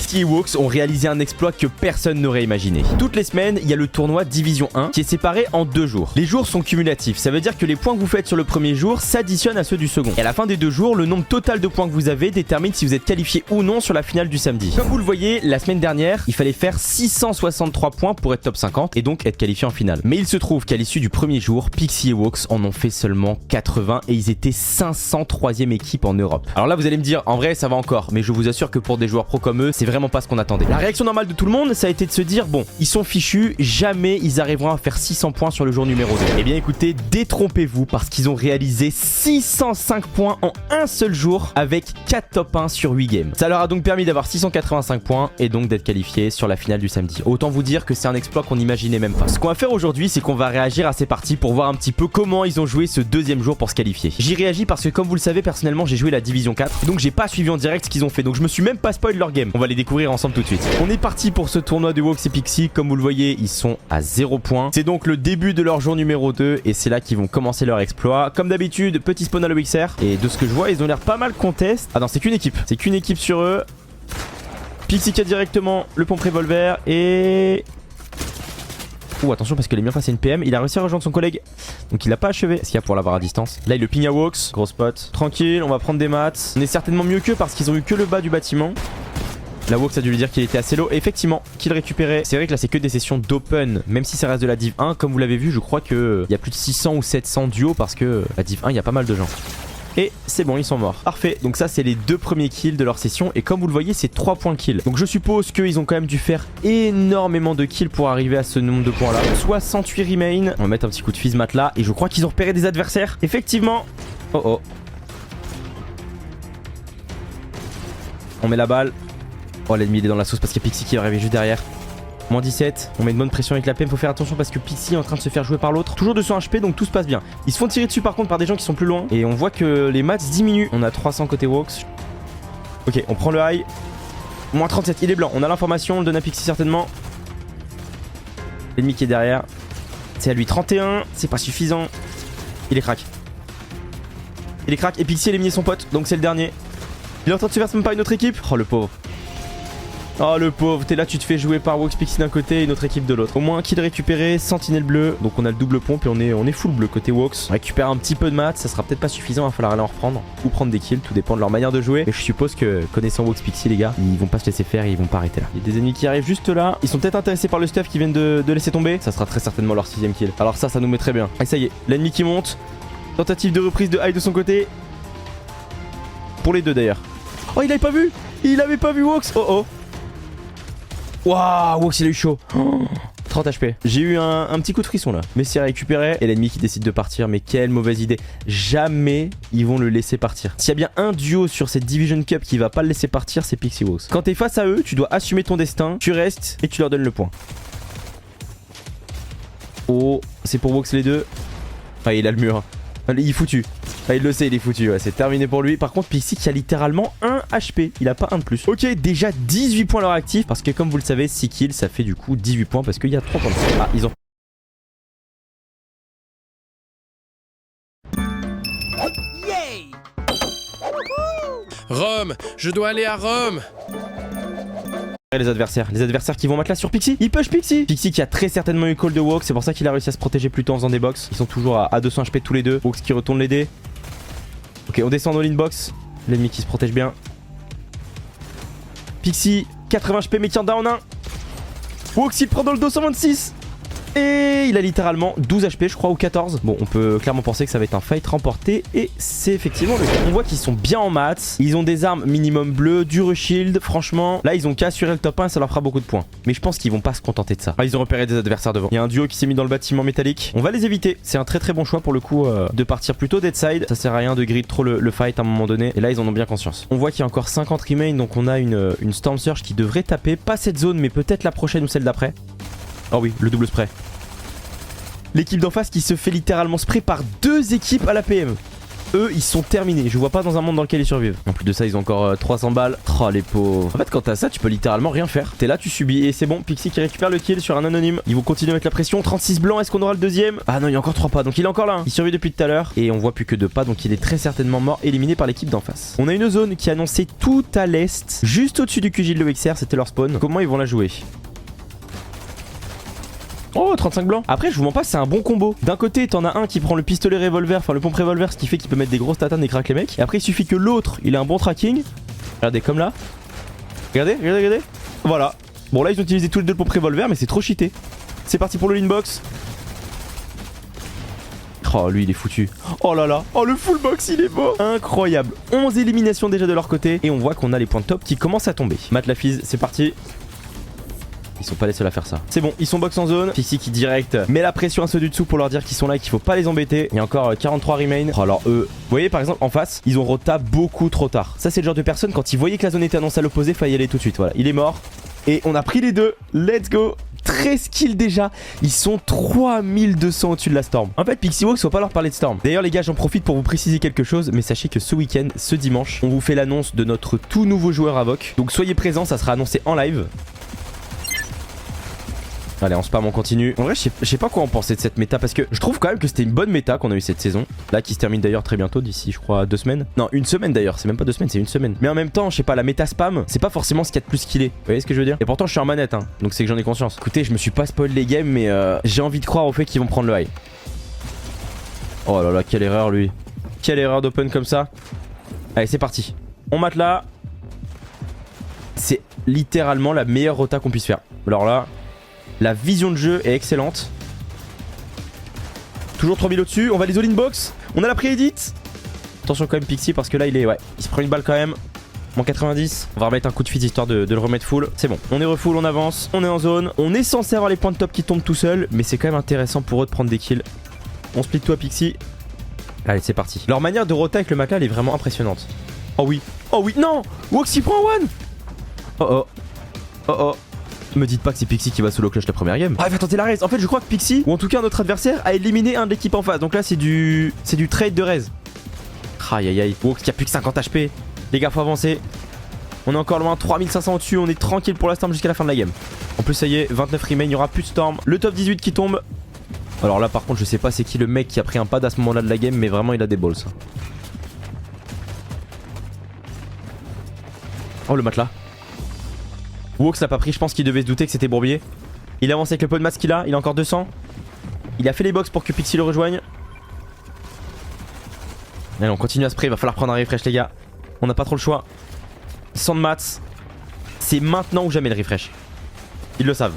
Pixie et Wox ont réalisé un exploit que personne n'aurait imaginé. Toutes les semaines, il y a le tournoi Division 1 qui est séparé en 2 jours. Les jours sont cumulatifs, ça veut dire que les points que vous faites sur le premier jour s'additionnent à ceux du second. Et à la fin des 2 jours, le nombre total de points que vous avez détermine si vous êtes qualifié ou non sur la finale du samedi. Comme vous le voyez, la semaine dernière, il fallait faire 663 points pour être top 50 et donc être qualifié en finale. Mais il se trouve qu'à l'issue du premier jour, Pixie et Wox en ont fait seulement 80 et ils étaient 503e équipe en Europe. Alors là, vous allez me dire, en vrai, ça va encore, mais je vous assure que pour des joueurs pro comme eux, c'est vraiment pas ce qu'on attendait. La réaction normale de tout le monde, ça a été de se dire, bon, ils sont fichus, jamais ils arriveront à faire 600 points sur le jour numéro 2. Eh bien écoutez, détrompez-vous parce qu'ils ont réalisé 605 points en un seul jour avec 4 top 1 sur 8 games. Ça leur a donc permis d'avoir 685 points et donc d'être qualifiés sur la finale du samedi. Autant vous dire que c'est un exploit qu'on n'imaginait même pas. Ce qu'on va faire aujourd'hui, c'est qu'on va réagir à ces parties pour voir un petit peu comment ils ont joué ce deuxième jour pour se qualifier. J'y réagis parce que comme vous le savez, personnellement, j'ai joué la Division 4, donc j'ai pas suivi en direct ce qu'ils ont fait, donc je me suis même pas spoil leur game. On va les découvrir ensemble tout de suite. On est parti pour ce tournoi de Wox et Pixie. Comme vous le voyez, ils sont à 0 points. C'est donc le début de leur jour numéro 2 et c'est là qu'ils vont commencer leur exploit. Comme d'habitude, petit spawn à l'OXR. Et de ce que je vois, ils ont l'air pas mal contest. Ah non, c'est qu'une équipe. C'est qu'une équipe sur eux. Pixie qui a directement le pompe revolver et... Oh attention parce que les murs face c'est une PM. Il a réussi à rejoindre son collègue. Donc il l'a pas achevé. Est-ce qu'il y a pour l'avoir à distance? Là il le ping à Wox. Gros spot. Tranquille, on va prendre des maths. On est certainement mieux qu'eux parce qu'ils ont eu que le bas du bâtiment. La Wox a dû lui dire qu'il était assez low. Et effectivement, qu'il récupérait. C'est vrai que là c'est que des sessions d'open. Même si ça reste de la Div 1. Comme vous l'avez vu, je crois qu'il y a plus de 600 ou 700 duos. Parce que la Div 1 il y a pas mal de gens. Et c'est bon, ils sont morts. Parfait, donc ça c'est les 2 premiers kills de leur session. Et comme vous le voyez, c'est 3 points kill. Donc je suppose qu'ils ont quand même dû faire énormément de kills pour arriver à ce nombre de points là. 68 remain. On va mettre un petit coup de fizz-mat là. Et je crois qu'ils ont repéré des adversaires. Effectivement. Oh oh. On met la balle. Oh, l'ennemi il est dans la sauce parce qu'il y a Pixie qui va arriver juste derrière. Moins 17, on met une bonne pression avec la PM, faut faire attention parce que Pixie est en train de se faire jouer par l'autre. Toujours 200 HP donc tout se passe bien. Ils se font tirer dessus par contre par des gens qui sont plus loin. Et on voit que les maths diminuent. On a 300 côté Wox. Ok, on prend le high. Moins 37, il est blanc. On a l'information, on le donne à Pixie certainement. L'ennemi qui est derrière. C'est à lui 31, c'est pas suffisant. Il est crack. Il est crack et Pixie a éliminé son pote donc c'est le dernier. Il est en train de se faire même par une autre équipe. Oh le pauvre. Oh le pauvre, t'es là, tu te fais jouer par Wox Pixie d'un côté et une autre équipe de l'autre. Au moins un kill récupéré, sentinelle bleu. Donc on a le double pompe et on est full bleu côté Wox. On récupère un petit peu de maths, ça sera peut-être pas suffisant, il va falloir aller en reprendre. Ou prendre des kills, tout dépend de leur manière de jouer. Mais je suppose que connaissant Wox Pixie les gars, ils vont pas se laisser faire et ils vont pas arrêter là. Il y a des ennemis qui arrivent juste là. Ils sont peut-être intéressés par le stuff qu'ils viennent de laisser tomber. Ça sera très certainement leur 6ème kill. Alors ça nous met très bien. Ah ça y est, l'ennemi qui monte. Tentative de reprise de high de son côté. Pour les deux d'ailleurs. Oh il avait pas vu. Il avait pas vu Wox. Oh oh. Waouh, Wox il a eu chaud. Oh, 30 HP. J'ai eu un petit coup de frisson là. Mais c'est récupéré. Et l'ennemi qui décide de partir. Mais quelle mauvaise idée. Jamais ils vont le laisser partir. S'il y a bien un duo sur cette Division Cup qui va pas le laisser partir, c'est Pixie Wox. Quand t'es face à eux, tu dois assumer ton destin. Tu restes et tu leur donnes le point. Oh, c'est pour Wox les deux. Ah, il a le mur. Il est foutu. Ah, il le sait, il est foutu. Ouais, c'est terminé pour lui. Par contre, Pixie qui a littéralement 1 HP. Il a pas un de plus. Ok, déjà 18 points à leur actif. Parce que comme vous le savez, 6 kills, ça fait du coup 18 points. Parce qu'il y a 3 points. Ah, ils ont... Rome, je dois aller à Rome. Les adversaires qui vont mettre là sur Pixie. Il push Pixie. Pixie qui a très certainement eu call de Wox. C'est pour ça qu'il a réussi à se protéger plus tôt en faisant des box. Ils sont toujours à 200 HP tous les deux. Wox qui retourne les dés. Ok, on descend dans l'inbox. L'ennemi qui se protège bien. Pixie, 80 HP mais qui en down 1. Wox il prend dans le dos 126. Et il a littéralement 12 HP je crois ou 14. Bon on peut clairement penser que ça va être un fight remporté. Et c'est effectivement le cas. On voit qu'ils sont bien en maths. Ils ont des armes minimum bleues, du reshield. Franchement là ils ont qu'à assurer le top 1 et ça leur fera beaucoup de points. Mais je pense qu'ils vont pas se contenter de ça. Ah, ils ont repéré des adversaires devant. Il y a un duo qui s'est mis dans le bâtiment métallique. On va les éviter. C'est un très très bon choix pour le coup de partir plutôt dead side. Ça sert à rien de grid trop le fight à un moment donné. Et là ils en ont bien conscience. On voit qu'il y a encore 50 remain. Donc on a une Storm Surge qui devrait taper. Pas cette zone mais peut-être la prochaine ou celle d'après. Oh oui, le double spray. L'équipe d'en face qui se fait littéralement spray par 2 équipes à la PM. eux, ils sont terminés. Je vois pas dans un monde dans lequel ils survivent. En plus de ça, ils ont encore 300 balles. Oh, les pauvres. En fait, quand t'as ça, tu peux littéralement rien faire. T'es là, tu subis. Et c'est bon, Pixie qui récupère le kill sur un anonyme. Ils vont continuer à mettre la pression. 36 blancs, est-ce qu'on aura le deuxième? Ah non, il y a encore 3 pas. Donc il est encore là. Il survit depuis tout à l'heure. Et on voit plus que 2 pas. Donc il est très certainement mort, éliminé par l'équipe d'en face. On a une zone qui est annoncée tout à l'est, juste au-dessus du QG de l'OXR. C'était leur spawn. Comment ils vont la jouer? Oh, 35 blancs. Après, je vous mens pas, c'est un bon combo. D'un côté, t'en as un qui prend le pistolet revolver, enfin le pompe revolver, ce qui fait qu'il peut mettre des grosses tatanes et craquer les mecs. Et après, il suffit que l'autre, il a un bon tracking. Regardez, comme là. Regardez, regardez, regardez. Voilà. Bon, là, ils ont utilisé tous les deux le pompe revolver, mais c'est trop cheaté. C'est parti pour le inbox. Oh, lui, il est foutu. Oh là là. Oh, le full box, il est beau. Incroyable. 11 éliminations déjà de leur côté. Et on voit qu'on a les points de top qui commencent à tomber. Matt la fise, c'est parti. Ils sont pas les seuls à faire ça. C'est bon, ils sont box en zone. Pixie qui direct met la pression à ceux du dessous pour leur dire qu'ils sont là et qu'il faut pas les embêter. Il y a encore 43 remain. Oh, alors eux, vous voyez par exemple en face, ils ont rota beaucoup trop tard. Ça c'est le genre de personne, quand ils voyaient que la zone était annoncée à l'opposé, fallait y aller tout de suite. Voilà, il est mort. Et on a pris les deux. Let's go. 13 kills déjà. Ils sont 3200 au-dessus de la Storm. En fait, Pixiebox, faut pas leur parler de Storm. D'ailleurs, les gars, j'en profite pour vous préciser quelque chose. Mais sachez que ce week-end, ce dimanche, on vous fait l'annonce de notre tout nouveau joueur Avoc. Donc soyez présents, ça sera annoncé en live. Allez, on spam, on continue. En vrai, je sais pas quoi en penser de cette méta parce que je trouve quand même que c'était une bonne méta qu'on a eu cette saison. Là, qui se termine d'ailleurs très bientôt, d'ici, je crois, 2 semaines. Non, 1 semaine d'ailleurs. C'est même pas 2 semaines, c'est 1 semaine. Mais en même temps, je sais pas, la méta spam, c'est pas forcément ce qu'il y a de plus skillé. Vous voyez ce que je veux dire? Et pourtant, je suis en manette, hein. Donc c'est que j'en ai conscience. Écoutez, je me suis pas spoil les games, mais j'ai envie de croire au fait qu'ils vont prendre le high. Oh là là, quelle erreur, lui. Quelle erreur d'open comme ça. Allez, c'est parti. On mate là. C'est littéralement la meilleure rota qu'on puisse faire. Alors là. La vision de jeu est excellente. Toujours 3000 au-dessus. On va les all-in box. On a la pré-edit. Attention quand même Pixie parce que là il est... Ouais, il se prend une balle quand même. Moins 90. On va remettre un coup de feed histoire de le remettre full. C'est bon. On est refull, on avance. On est en zone. On est censé avoir les points de top qui tombent tout seul. Mais c'est quand même intéressant pour eux de prendre des kills. On split toi Pixie. Allez, c'est parti. Leur manière de rota avec le matelas elle est vraiment impressionnante. Oh oui. Oh oui. Non. Woxy prend one. Oh oh. Oh oh. Me dites pas que c'est Pixie qui va solo clutch la première game. Ah, il va tenter la raise. En fait, je crois que Pixie, ou en tout cas notre adversaire, a éliminé un de l'équipe en face. Donc là, c'est du trade de raise. Aïe aïe aïe. Wox qui a plus que 50 HP. Les gars, faut avancer. On est encore loin. 3500 au-dessus. On est tranquille pour la Storm jusqu'à la fin de la game. En plus, ça y est, 29 remain. Il y aura plus de Storm. Le top 18 qui tombe. Alors là, par contre, je sais pas c'est qui le mec qui a pris un pad à ce moment-là de la game, mais vraiment, il a des balls. Oh, le matelas. Wox l'a pas pris, je pense qu'il devait se douter que c'était Bourbier. Il avance avec le peu de masse qu'il a, il a encore 200. Il a fait les box pour que Pixie le rejoigne. Allez, on continue à spray, il va falloir prendre un refresh les gars. On n'a pas trop le choix. 100 de mats. C'est maintenant ou jamais le refresh. Ils le savent.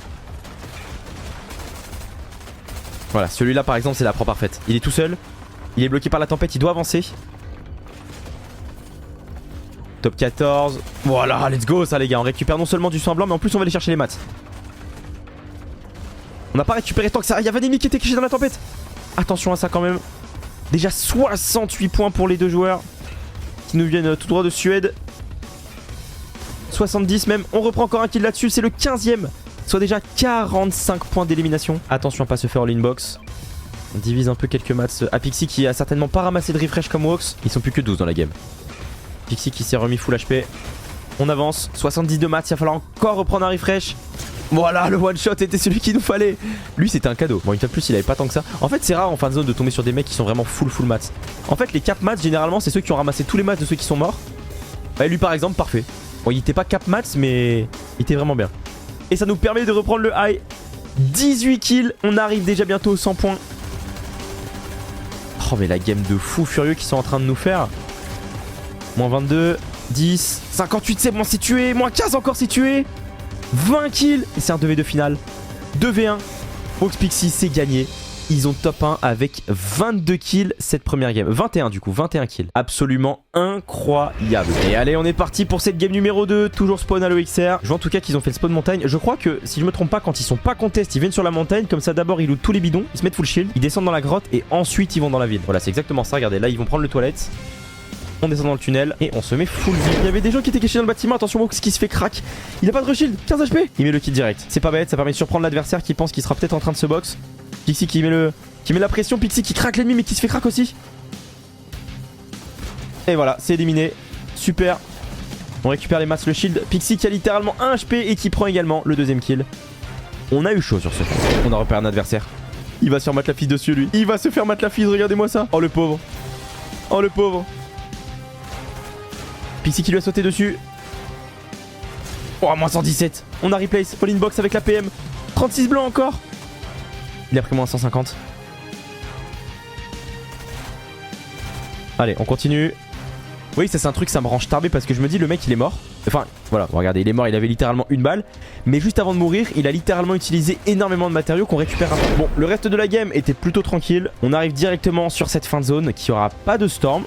Voilà, celui-là par exemple c'est la proie parfaite. Il est tout seul, il est bloqué par la tempête, il doit avancer. Top 14. Voilà, let's go ça les gars. On récupère non seulement du sang blanc mais en plus on va aller chercher les mats. On n'a pas récupéré tant que ça. Il y a Vanemi qui était caché dans la tempête. Attention à ça quand même. Déjà 68 points pour les deux joueurs qui nous viennent tout droit de Suède. 70 même. On reprend encore un kill là-dessus. C'est le 15ème. Soit déjà 45 points d'élimination. Attention à pas se faire all-in-box. On divise un peu quelques mats à Pixie qui a certainement pas ramassé de refresh comme Wox. Ils sont plus que 12 dans la game. Pixie qui s'est remis full HP. On avance. 70 de mats. Il va falloir encore reprendre un refresh. Voilà, le one shot était celui qu'il nous fallait. Lui c'était un cadeau. Bon, une fois de plus il avait pas tant que ça. En fait c'est rare en fin de zone de tomber sur des mecs qui sont vraiment full mats. En fait les cap mats généralement c'est ceux qui ont ramassé tous les mats de ceux qui sont morts. Et lui par exemple parfait. Bon il était pas cap mats mais il était vraiment bien. Et ça nous permet de reprendre le high. 18 kills. On arrive déjà bientôt aux 100 points. Oh mais la game de fou furieux qu'ils sont en train de nous faire. Moins 22. 10. 58 c'est bon c'est tué. Moins 15 encore c'est tué. 20 kills. Et c'est un 2v2 final. 2v1. Wox Pixie c'est gagné. Ils ont top 1 avec 22 kills cette première game. 21 du coup, 21 kills. Absolument incroyable. Et allez, on est parti pour cette game numéro 2. Toujours spawn à l'OXR. Je vois en tout cas qu'ils ont fait le spawn montagne. Je crois que, si je me trompe pas, quand ils sont pas contest, ils viennent sur la montagne. Comme ça, d'abord, ils lootent tous les bidons. Ils se mettent full shield. Ils descendent dans la grotte et ensuite, ils vont dans la ville. Voilà, c'est exactement ça. Regardez, là, ils vont prendre le toilette. On descend dans le tunnel et on se met full vie. Il y avait des gens qui étaient cachés dans le bâtiment. Attention, Wox qui se fait crack. Il a pas de reshield. 15 HP. Il met le kill direct. C'est pas bête. Ça permet de surprendre l'adversaire qui pense qu'il sera peut-être en train de se box. Pixie qui met la pression. Pixie qui craque l'ennemi mais qui se fait crack aussi. Et voilà, c'est éliminé. Super. On récupère les masses, le shield. Pixie qui a littéralement 1 HP et qui prend également le deuxième kill. On a eu chaud sur ce coup. On a repéré un adversaire. Il va se faire mettre la fise dessus, lui. Il va se faire mettre la fise, regardez-moi ça. Oh, le pauvre. Oh, le pauvre. Pixie qui lui a sauté dessus. Oh, moins 117. On a replace. All in box avec la PM. 36 blancs encore. Il a pris moins 150. Allez, on continue. Oui, ça c'est un truc, ça me rend starbé parce que je me dis le mec il est mort. Enfin voilà, regardez, il est mort, il avait littéralement une balle. Mais juste avant de mourir, il a littéralement utilisé énormément de matériaux qu'on récupère après. Bon, le reste de la game était plutôt tranquille. On arrive directement sur cette fin de zone qui aura pas de storm.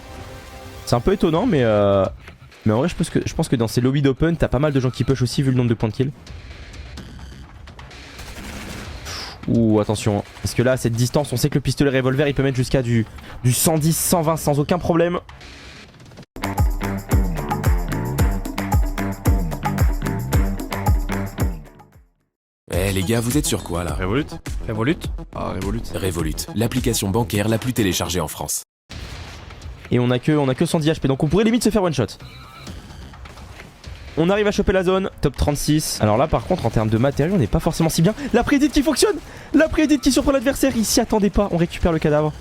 C'est un peu étonnant mais en vrai je pense que dans ces lobbies d'open, t'as pas mal de gens qui push aussi vu le nombre de points de kill. Ouh, attention, parce que là à cette distance on sait que le pistolet revolver il peut mettre jusqu'à du 110, 120 sans aucun problème. Eh les gars, vous êtes sur quoi là? Revolut. Revolut. Ah, Revolut. Revolut, l'application bancaire la plus téléchargée en France. Et on a que 110 HP, donc on pourrait limite se faire one shot. On arrive à choper la zone, top 36. Alors là par contre en termes de matériaux on n'est pas forcément si bien. La prédite qui fonctionne. La prédite qui surprend l'adversaire, il s'y attendait pas. On récupère le cadavre.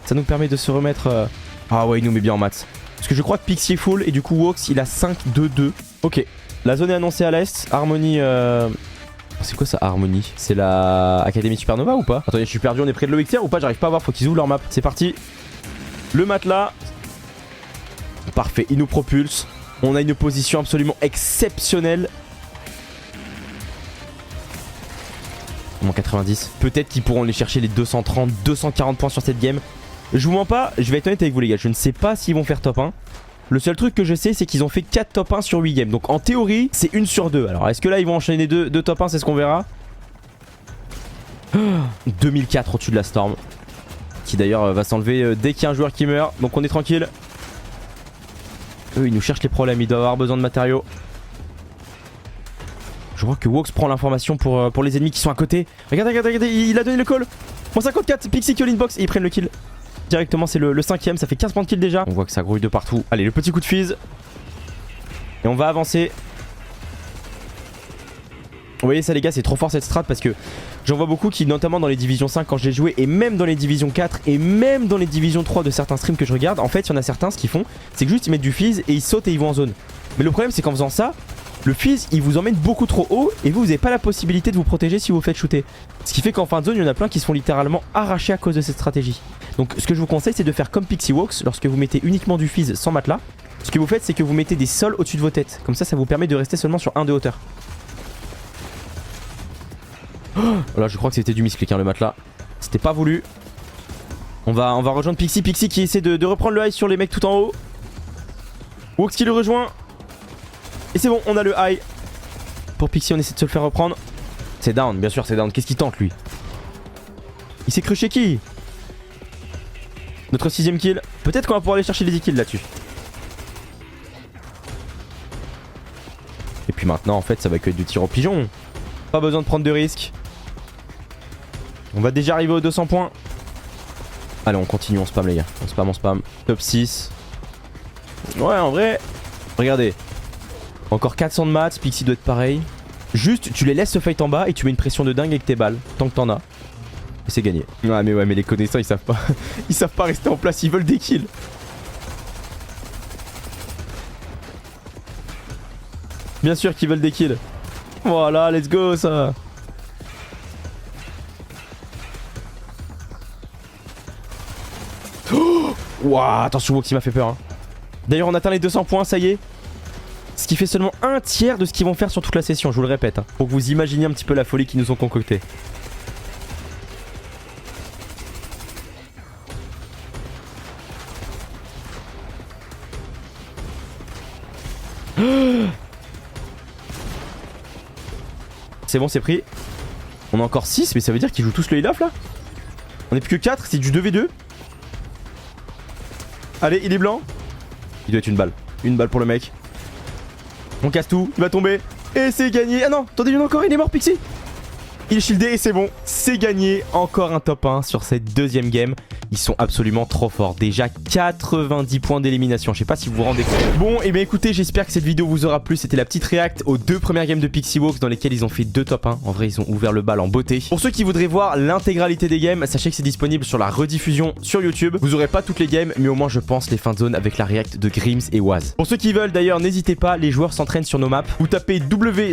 Ça nous permet de se remettre... Ah ouais, il nous met bien en maths. Parce que je crois que Pixie est full et du coup Wox il a 5-2-2. Ok, la zone est annoncée à l'est. Harmony... C'est quoi ça, Harmony? C'est la Académie Supernova ou pas? Attendez, je suis perdu, on est près de l'OXR ou pas? J'arrive pas à voir, faut qu'ils ouvrent leur map. C'est parti. Le matelas. Parfait, il nous propulse. On a une position absolument exceptionnelle. On manque 90. Peut-être qu'ils pourront aller chercher les 230, 240 points sur cette game. Je vous mens pas, je vais être honnête avec vous les gars. Je ne sais pas s'ils vont faire top 1. Le seul truc que je sais c'est qu'ils ont fait 4 top 1 sur 8 games. Donc en théorie c'est 1 sur 2. Alors est-ce que là ils vont enchaîner 2 top 1? C'est ce qu'on verra. 2004 au-dessus de la Storm. Qui d'ailleurs va s'enlever dès qu'il y a un joueur qui meurt. Donc on est tranquille. Eux ils nous cherchent les problèmes. Ils doivent avoir besoin de matériaux. Je vois que Wox prend l'information pour les ennemis qui sont à côté. Regardez, il a donné le call. Moins 54, Pixie kill inbox et ils prennent le kill. Directement c'est le 5ème, ça fait 15 points de kill déjà. On voit que ça grouille de partout. Allez, le petit coup de fuse. Et on va avancer. Vous voyez ça les gars, c'est trop fort cette strat parce que j'en vois beaucoup qui, notamment dans les divisions 5 quand j'ai joué, et même dans les divisions 4 et même dans les divisions 3 de certains streams que je regarde, en fait il y en a certains, ce qu'ils font c'est que juste ils mettent du fizz et ils sautent et ils vont en zone. Mais le problème c'est qu'en faisant ça, le fizz il vous emmène beaucoup trop haut et vous n'avez pas la possibilité de vous protéger si vous vous faites shooter. Ce qui fait qu'en fin de zone il y en a plein qui se font littéralement arracher à cause de cette stratégie. Donc ce que je vous conseille c'est de faire comme Pixie Wox lorsque vous mettez uniquement du fizz sans matelas. Ce que vous faites c'est que vous mettez des sols au-dessus de vos têtes. Comme ça vous permet de rester seulement sur 1 de hauteur. Oh là je crois que c'était du misclick hein, le matelas. C'était pas voulu. On va rejoindre Pixie. Pixie qui essaie de reprendre le high sur les mecs tout en haut. Wox qui le rejoint. Et c'est bon, on a le high. Pour Pixie on essaie de se le faire reprendre. C'est down, bien sûr c'est down. Qu'est-ce qu'il tente lui? Il s'est cru chez qui? Notre 6ème kill. Peut-être qu'on va pouvoir aller chercher les 10 kills là-dessus. Et puis maintenant en fait ça va que être du tir au pigeon. Pas besoin de prendre de risques. On va déjà arriver aux 200 points. Allez on continue, on spam les gars. On spam. Top 6. Ouais en vrai. Regardez. Encore 400 de maths, Pixie doit être pareil. Juste tu les laisses se fight en bas et tu mets une pression de dingue avec tes balles. Tant que t'en as. Et c'est gagné. Ouais mais les connaissants ils savent pas. Ils savent pas rester en place, ils veulent des kills. Bien sûr qu'ils veulent des kills. Voilà, let's go ça. Oh Wouah, attention Wox il m'a fait peur hein. D'ailleurs on atteint les 200 points, ça y est. Ce qui fait seulement un tiers de ce qu'ils vont faire sur toute la session, je vous le répète hein, pour que vous imaginiez un petit peu la folie qu'ils nous ont concoctée. C'est bon, c'est pris. On a encore 6, mais ça veut dire qu'ils jouent tous le heal off là. On est plus que 4, c'est du 2v2. Allez, il est blanc. Il doit être une balle. Une balle pour le mec. On casse tout, il va tomber. Et c'est gagné. Ah non, attendez, il y en a encore, il est mort Pixie. Il shieldé et c'est bon. C'est gagné. Encore un top 1 sur cette deuxième game. Ils sont absolument trop forts. Déjà 90 points d'élimination. Je sais pas si vous vous rendez compte. Bon, et bien écoutez, j'espère que cette vidéo vous aura plu. C'était la petite react aux 2 premières games de Pixiwalks dans lesquelles ils ont fait 2 top 1. En vrai, ils ont ouvert le bal en beauté. Pour ceux qui voudraient voir l'intégralité des games, sachez que c'est disponible sur la rediffusion sur YouTube. Vous aurez pas toutes les games, mais au moins je pense les fins de zone avec la react de Grims et Waz. Pour ceux qui veulent d'ailleurs, n'hésitez pas, les joueurs s'entraînent sur nos maps. Vous tapez WZ